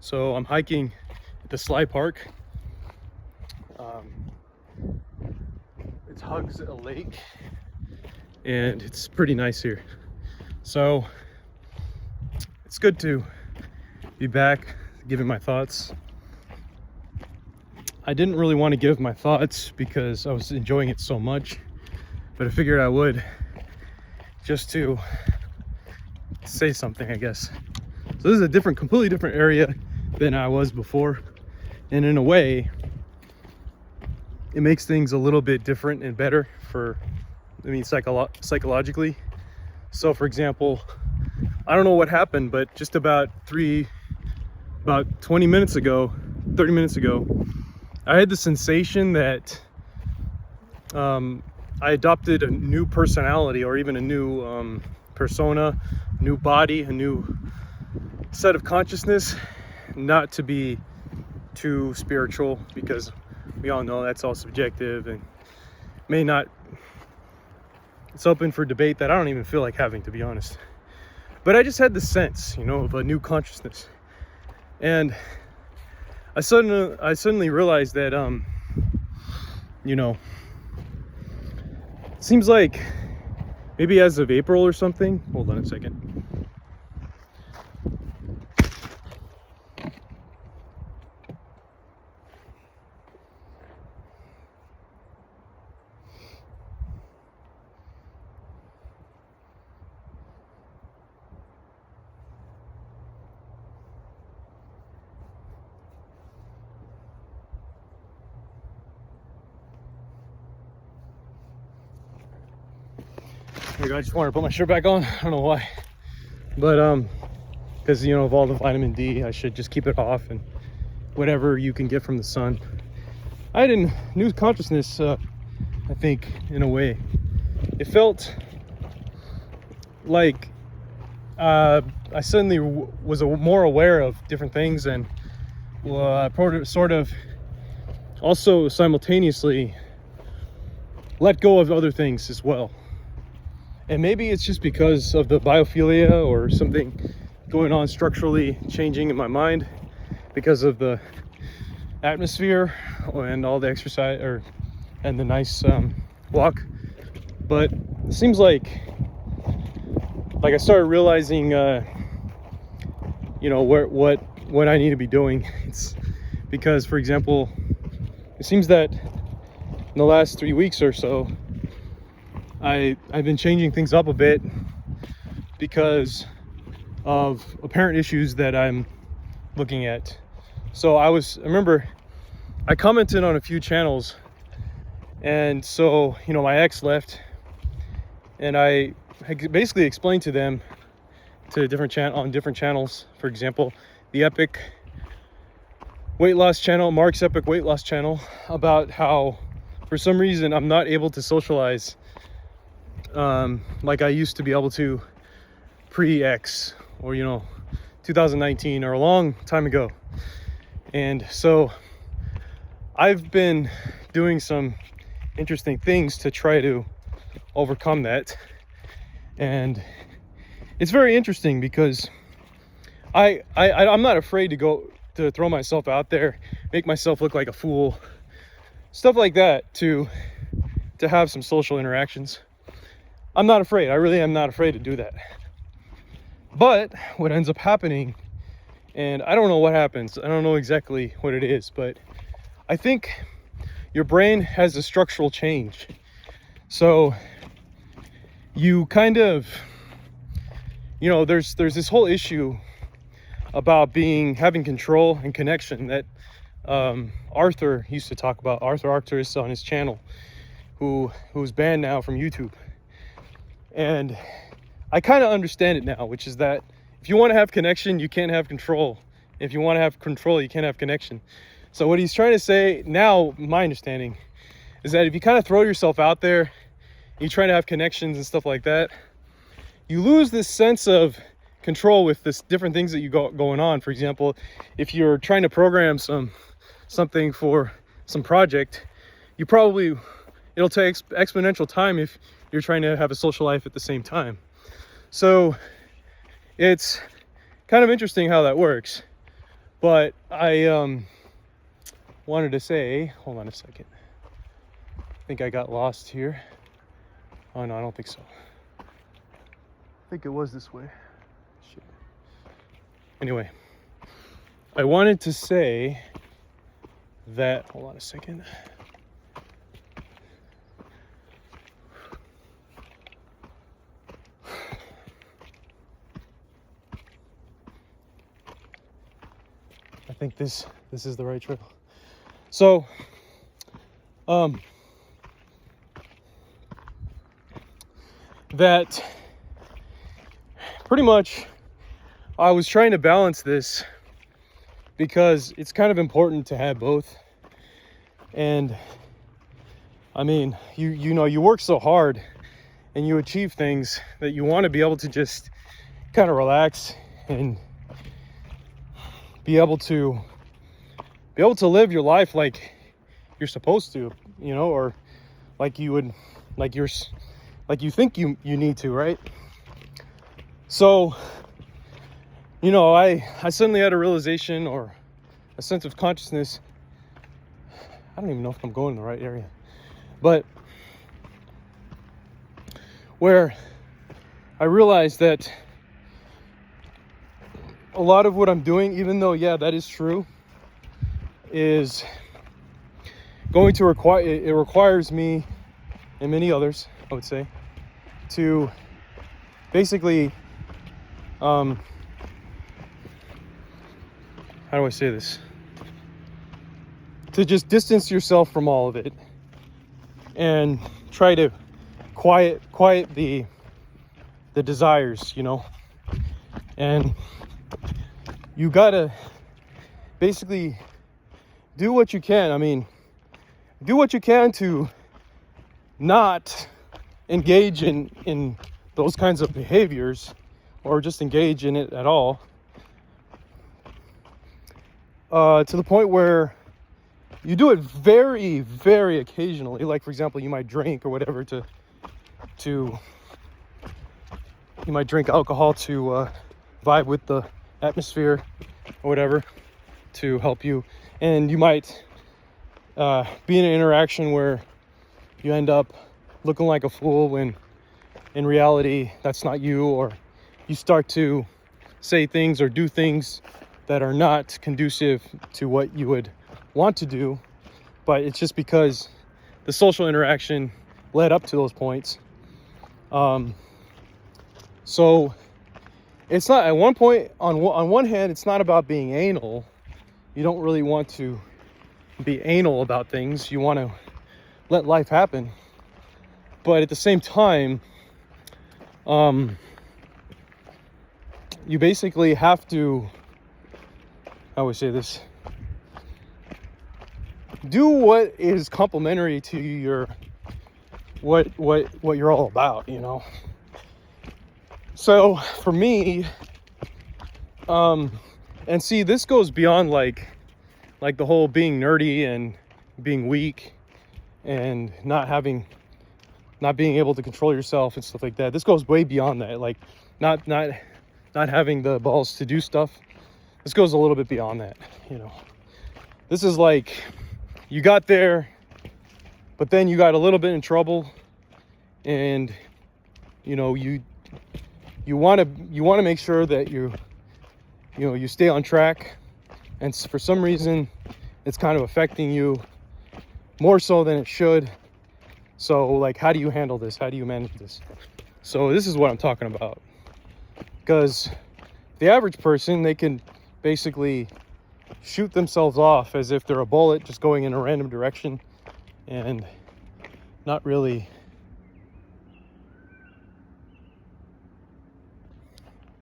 So I'm hiking at the Sly Park. It hugs a lake and it's pretty nice here. So it's good to be back giving my thoughts. I didn't really want to give my thoughts because I was enjoying it so much, but I figured I would just to say something, I guess. So this is a completely different area than I was before, and in a way it makes things a little bit different and better psychologically. So for example, I don't know what happened, but just about 30 minutes ago, I had the sensation that I adopted a new personality, or even a new persona, new body, a new set of consciousness. Not to be too spiritual, because we all know that's all subjective and may not, it's open for debate that I don't even feel like having, to be honest. But I just had the sense, of a new consciousness. And I suddenly realized that, it seems like maybe as of April or something. Hold on a second. I just wanted to put my shirt back on. I don't know why, but because of all the vitamin D, I should just keep it off, and whatever you can get from the sun. I had a new consciousness, I think, in a way. It felt like I suddenly was more aware of different things, and sort of also simultaneously let go of other things as well. And maybe it's just because of the biophilia or something going on structurally changing in my mind because of the atmosphere and all the exercise and the nice walk. But it seems like I started realizing what I need to be doing. It's because, for example, it seems that in the last 3 weeks or so I've been changing things up a bit because of apparent issues that I'm looking at. So I remember I commented on a few channels, and so my ex left, and I basically explained to them on different channels. For example, the Epic Weight Loss channel, Mark's Epic Weight Loss channel, about how for some reason I'm not able to socialize like I used to be able to pre-X, or 2019, or a long time ago. And so I've been doing some interesting things to try to overcome that, and it's very interesting because I'm not afraid to throw myself out there, make myself look like a fool, stuff like that, to have some social interactions. I'm not afraid. I really am not afraid to do that. But what ends up happening, and I don't know what happens, I don't know exactly what it is, but I think your brain has a structural change. So you kind of, there's this whole issue about having control and connection that Arthur used to talk about, Arthur Arcturus, on his channel, who's banned now from YouTube. And I kind of understand it now, which is that if you want to have connection, you can't have control. If you want to have control, you can't have connection. So what he's trying to say now, my understanding, is that if you kind of throw yourself out there, you try to have connections and stuff like that, you lose this sense of control with this different things that you got going on. For example, if you're trying to program something for some project, it'll take exponential time if you're trying to have a social life at the same time. So it's kind of interesting how that works. But I wanted to say, hold on a second. I think I got lost here. Oh no, I don't think so. I think it was this way. Shit. Anyway, I wanted to say that, hold on a second. I think this is the right trail. So, that pretty much I was trying to balance this because it's kind of important to have both. And I mean, you know, you work so hard and you achieve things that you want to be able to just kind of relax and be able to live your life like you're supposed to, you know, or like you would, like you think you need to, right? So, you know, I suddenly had a realization or a sense of consciousness. I don't even know if I'm going in the right area, but where I realized that a lot of what I'm doing, even though, yeah, that is true, is going to requires me and many others, I would say, to basically, how do I say this? To just distance yourself from all of it and try to quiet the desires, you know. And you gotta basically do what you can. I mean, do what you can to not engage in those kinds of behaviors, or just engage in it at all, to the point where you do it very, very occasionally. Like, for example, you might drink or whatever you might drink alcohol to vibe with the atmosphere or whatever, to help you. And you might be in an interaction where you end up looking like a fool when in reality that's not you, or you start to say things or do things that are not conducive to what you would want to do, but it's just because the social interaction led up to those points. So it's not, at one point, on one hand, it's not about being anal. You don't really want to be anal about things. You want to let life happen. But at the same time, you basically have to, how would I say this? Do what is complementary to your what you're all about, you know. So for me, and see, this goes beyond like the whole being nerdy and being weak and not being able to control yourself and stuff like that. This goes way beyond that. Like not having the balls to do stuff. This goes a little bit beyond that, you know. This is like, you got there, but then you got a little bit in trouble, and you know, you want to make sure that you stay on track, and for some reason it's kind of affecting you more so than it should. So like, how do you handle this? How do you manage this? So this is what I'm talking about, because the average person, they can basically shoot themselves off as if they're a bullet just going in a random direction and not really